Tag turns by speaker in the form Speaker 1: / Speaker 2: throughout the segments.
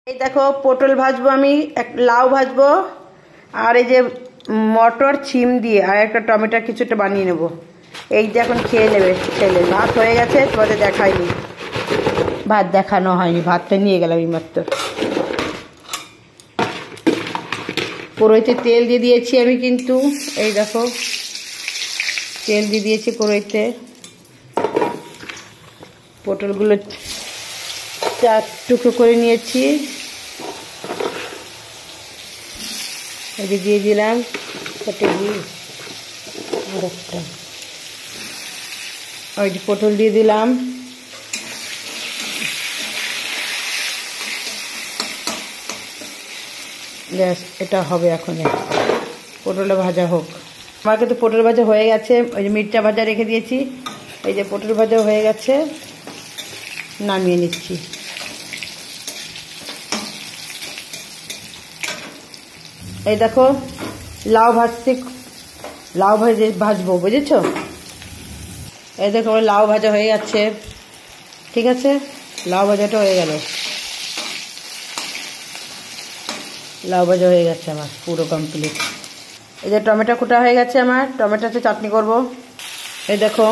Speaker 1: এই দেখো পটল ভাজবো, আমি লাউ ভাজবো, আর এই যে মটর ছিম দিয়ে আর একটা টমেটো কিছুটা বানিয়ে নেবো। এই যে এখন খেয়ে নেবে ছেলে। ভাত হয়ে গেছে, তোমাদের দেখাইনি, ভাত দেখানো হয়নি, ভাতটা নিয়ে গেলাম এই মাত্র। কড়াইতে তেল দিয়ে দিয়েছি আমি, কিন্তু এই দেখো তেল দিয়ে দিয়েছি কড়াইতে। পটলগুলো 4 টুকরো করে নিয়েছি, এই যে দিয়ে দিলাম ওই যে পটল দিয়ে দিলাম। ব্যাস, এটা হবে এখন, পটলটা ভাজা হোক। আমার কিন্তু পটল ভাজা হয়ে গেছে, ওই যে মির্চা ভাজা রেখে দিয়েছি, এই যে পটল ভাজা হয়ে গেছে, নামিয়ে নিচ্ছি। এই দেখো লাউ ভাজছি, লাউ ভাজবো, বুঝেছো? এই দেখো লাউ ভাজা হয়ে যাচ্ছে, ঠিক আছে, লাউ ভাজাটা হয়ে গেল, লাউ ভাজা হয়ে গেছে আমার পুরো কমপ্লিট। এই যে টমেটো কুটা হয়ে গেছে আমার, টমেটোতে চাটনি করব। এই দেখো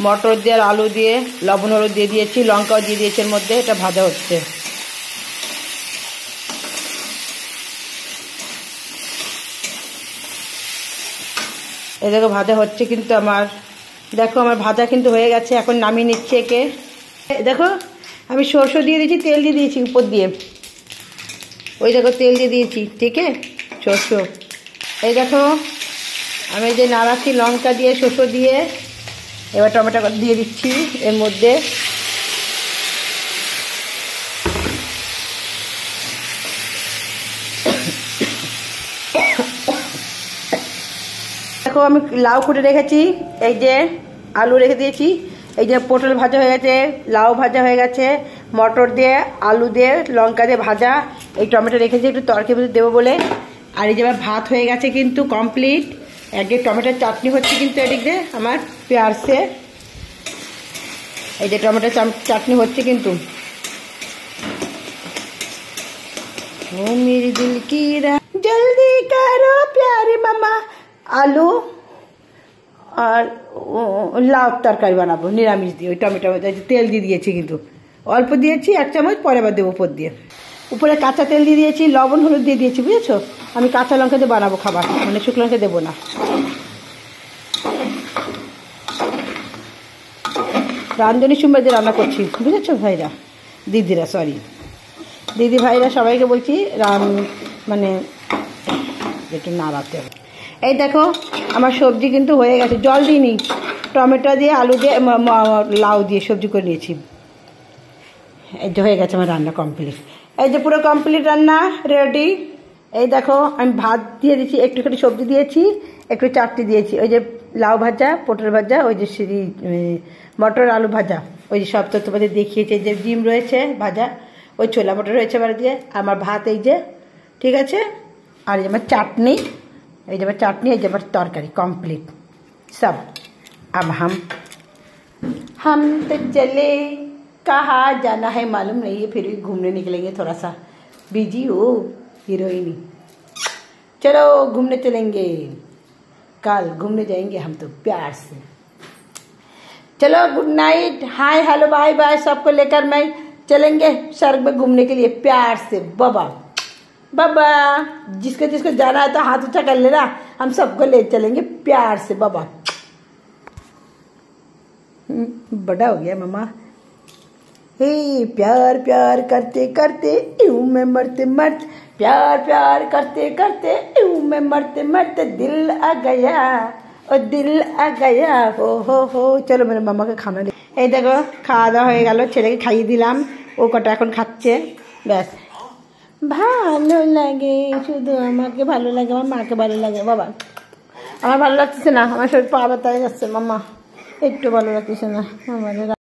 Speaker 1: মটর দিয়ে আর আলু দিয়ে লবণ হলুদ দিয়ে দিয়েছি, লঙ্কাও দিয়ে দিয়েছি এর মধ্যে, এটা ভাজা হচ্ছে। এই দেখো ভাজা হচ্ছে কিন্তু আমার, দেখো আমার ভাজা কিন্তু হয়ে গেছে, এখন নামিয়ে নিচ্ছি একে। দেখো আমি সরষে দিয়ে দিয়েছি, তেল দিয়ে দিয়েছি উপর দিয়ে, ওই দেখো তেল দিয়ে দিয়েছি, ঠিক আছে, সরষে। এই দেখো আমি যে নাড়াচ্ছি লঙ্কা দিয়ে সরষে দিয়ে, এবার টমেটো দিয়ে দিচ্ছি এর মধ্যে। দেখো আমি লাউ কুটে রেখেছি, এই যে আলু রেখে দিয়েছি, এই যে পটল ভাজা হয়ে গেছে, লাউ ভাজা হয়ে গেছে, মটর দিয়ে আলু দিয়ে লঙ্কা দিয়ে ভাজা, এই টমেটো রেখেছি একটু তরকারি মধ্যে দেবো বলে। আর এই যে আমার ভাত হয়ে গেছে কিন্তু কমপ্লিট, একদিকে টমেটোর চাটনি হচ্ছে কিন্তু এদিক দিয়ে আমার পেঁয়াজে, এই যে টমেটোর চাটনি হচ্ছে কিন্তু। ও মেরি দিল কি রাত জলদি করো প্যারে মামা, আলু আর লাউ তরকারি বানাবো নিরামিষ দিয়ে, ওই টমেটো তেল দিয়ে দিয়েছি কিন্তু অল্প দিয়েছি, 1 চামচ, পরে আবার দেবো উপর দিয়ে। উপরে কাঁচা তেল দিয়ে দিয়েছি, লবণ হলুদ দিয়ে দিয়েছি, বুঝেছো? আমি কাঁচা লঙ্কা দিয়ে বানাবো খাবার, মানে শুকনো লঙ্কা দেবো না। রাঁধুনি সময় দিয়ে রান্না করছি, বুঝেছো ভাইরা, দিদিরা, সরি দিদি ভাইরা সবাইকে বলছি মানে একটু নাড়াতে হবে। এই দেখো আমার সবজি কিন্তু হয়ে গেছে, জল দিইনি, টমেটো দিয়ে আলু দিয়ে লাউ দিয়ে সবজি করে নিয়েছি। এই যে হয়ে গেছে আমার রান্না কমপ্লিট, এই যে পুরো কমপ্লিট রান্না রেডি। এই দেখো আমি ভাত দিয়ে দিয়েছি, একটুখানি সবজি দিয়েছি, একটু চাটনি দিয়েছি, ওই যে লাউ ভাজা, পটল ভাজা, ওই যে মটর আলু ভাজা, ওই যে সব তো তোমাদের দেখিয়েছে, যে ডিম রয়েছে ভাজা, ওই ছোলা মটর রয়েছে বাড়ি দিয়ে, আমার ভাত এই যে, ঠিক আছে। আর এই যে আমার চাটনি, এই যে আমার চাটনি, এই যে আমার তরকারি কমপ্লিট সব। अब हम तो चले, कहाँ जाना है मालूम नहीं है, फिर भी घूमने निकलेंगे, थोड़ा सा बिजी हो हीरोइनी, चलो घूमने चलेंगे, कल घूमने जाएंगे हम तो प्यार से। चलो good night, hi hello bye bye, सबको लेकर मैं चलेंगे स्वर्ग में घूमने के लिए प्यार से। बाबा बाबा, जिसको जिसको जाना है तो हाथ ऊंचा कर लेना, हम सबको ले चलेंगे प्यार से। बाबा बड़ा हो गया मामा, हे प्यार प्यार करते करते यूं मैं मरते मरते, प्यार प्यार करते करते यूं मैं मरते मरते, दिल आ गया ও দিল আ গায়া হো হো হো। চলো মেরে মামাকে খানা দিই। এই দেখো খাওয়া দাওয়া হয়ে গেল, ছেলেকে খাইয়ে দিলাম, ও কটা এখন খাচ্ছে, ব্যাস। ভালো লাগে, শুধু আমাকে ভালো লাগে, আমার মাকে ভালো লাগে। বাবা আমার ভালো লাগতেছে না, আমার শরীর পা ব্যথা হয়ে যাচ্ছে মাম্মা, একটু ভালো লাগতেছে না আমাদের।